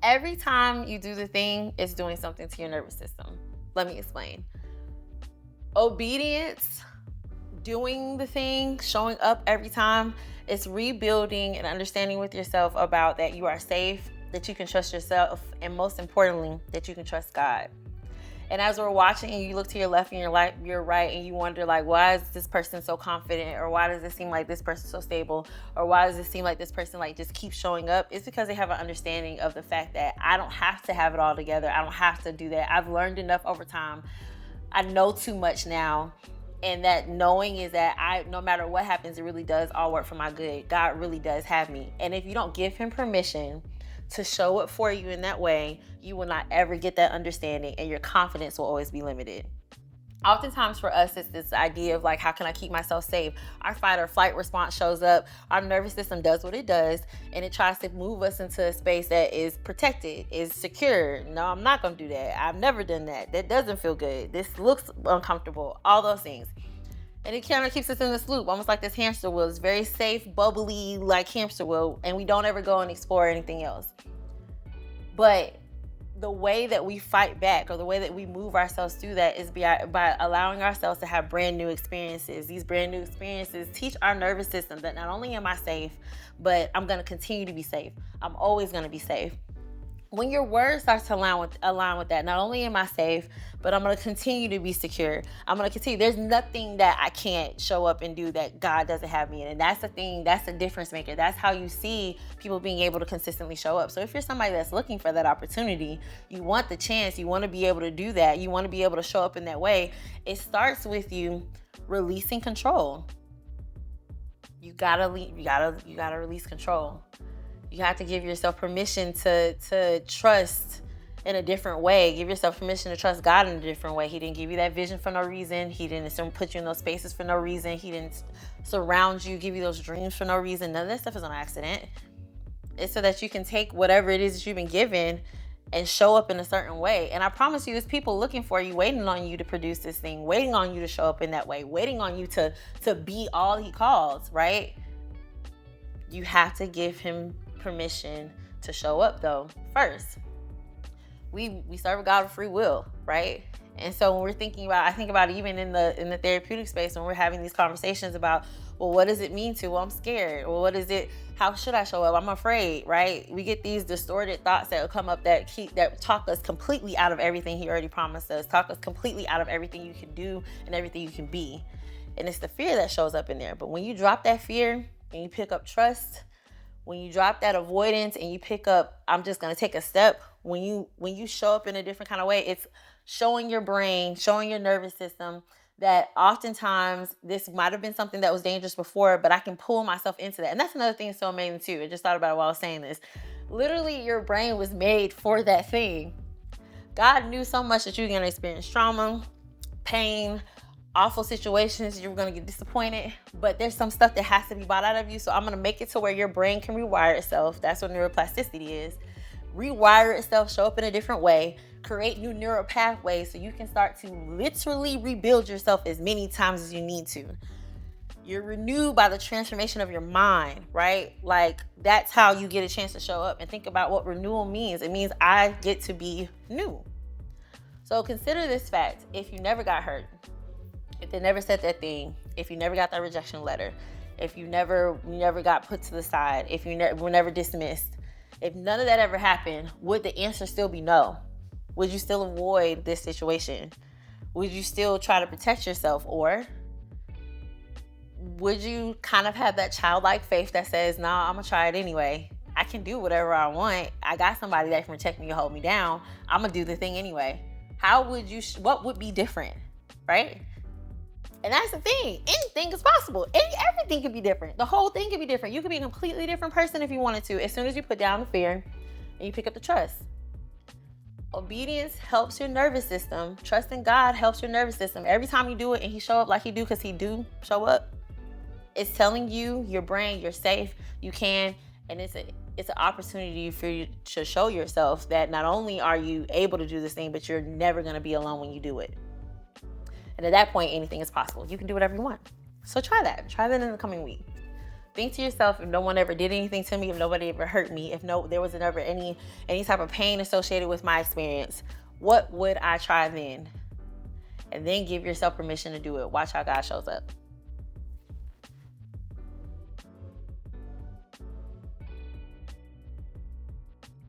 Every time you do the thing, it's doing something to your nervous system. Let me explain. Obedience, doing the thing, showing up every time, it's rebuilding and understanding with yourself about that you are safe, that you can trust yourself, and most importantly, that you can trust God. And as we're watching and you look to your left and your right and you wonder, like, why is this person so confident? Or why does it seem like this person so stable? Or why does it seem like this person like just keeps showing up? It's because they have an understanding of the fact that I don't have to have it all together. I don't have to do that. I've learned enough over time. I know too much now. And that knowing is that no matter what happens, it really does all work for my good. God really does have me. And if you don't give him permission to show up for you in that way, you will not ever get that understanding, and your confidence will always be limited. Oftentimes for us, it's this idea of like, how can I keep myself safe? Our fight or flight response shows up. Our nervous system does what it does, and it tries to move us into a space that is protected, is secure. No, I'm not going to do that. I've never done that. That doesn't feel good. This looks uncomfortable. All those things. And it kind of keeps us in this loop, almost like this hamster wheel. It's very safe, bubbly, like hamster wheel, and we don't ever go and explore anything else. But the way that we fight back, or the way that we move ourselves through that, is by allowing ourselves to have brand new experiences. These brand new experiences teach our nervous system that not only am I safe, but I'm going to continue to be safe. I'm always going to be safe. When your words start to align with that, not only am I safe, but I'm going to continue to be secure. I'm going to continue. There's nothing that I can't show up and do that God doesn't have me in. And that's the thing. That's the difference maker. That's how you see people being able to consistently show up. So if you're somebody that's looking for that opportunity, you want the chance, you want to be able to do that, you want to be able to show up in that way, it starts with you releasing control. You gotta release control. You have to give yourself permission to trust in a different way. Give yourself permission to trust God in a different way. He didn't give you that vision for no reason. He didn't put you in those spaces for no reason. He didn't surround you, give you those dreams for no reason. None of that stuff is on accident. It's so that you can take whatever it is that you've been given and show up in a certain way. And I promise you, there's people looking for you, waiting on you to produce this thing, waiting on you to show up in that way, waiting on you to be all he calls, right? You have to give him permission to show up though first. We serve a God of free will, right? And so when we're thinking about, I think about it even in the therapeutic space, when we're having these conversations about, well, what does it mean to? Well, I'm scared. Well, what is it? How should I show up? I'm afraid, right? We get these distorted thoughts that will come up that talk us completely out of everything he already promised us, talk us completely out of everything you can do and everything you can be. And it's the fear that shows up in there. But when you drop that fear and you pick up trust, when you drop that avoidance and you pick up, I'm just going to take a step. When you show up in a different kind of way, it's showing your brain, showing your nervous system that oftentimes this might have been something that was dangerous before, but I can pull myself into that. And that's another thing that's so amazing too. I just thought about it while I was saying this. Literally, your brain was made for that thing. God knew so much that you're going to experience trauma, pain, awful situations, you're going to get disappointed, but there's some stuff that has to be bought out of you. So I'm going to make it to where your brain can rewire itself. That's what neuroplasticity is. Rewire itself, show up in a different way, create new neural pathways so you can start to literally rebuild yourself as many times as you need to. You're renewed by the transformation of your mind, right? Like, that's how you get a chance to show up. And think about what renewal means. It means I get to be new. So consider this fact. If you never got hurt, if they never said that thing, if you never got that rejection letter, if you never got put to the side, if you were never dismissed, if none of that ever happened, would the answer still be no? Would you still avoid this situation? Would you still try to protect yourself? Or would you kind of have that childlike faith that says, nah, I'm gonna try it anyway. I can do whatever I want. I got somebody that can protect me and hold me down. I'm gonna do the thing anyway. What would be different, right? And that's the thing. Anything is possible. Everything could be different. The whole thing could be different. You could be a completely different person if you wanted to, as soon as you put down the fear and you pick up the trust. Obedience helps your nervous system. Trusting God helps your nervous system. Every time you do it and he show up like he do, because he do show up, it's telling you, your brain, you're safe, you can, and it's an opportunity for you to show yourself that not only are you able to do this thing, but you're never going to be alone when you do it. And at that point, anything is possible. You can do whatever you want. So try that. Try that in the coming week. Think to yourself, if no one ever did anything to me, if nobody ever hurt me, if there was never any type of pain associated with my experience, what would I try then? And then give yourself permission to do it. Watch how God shows up.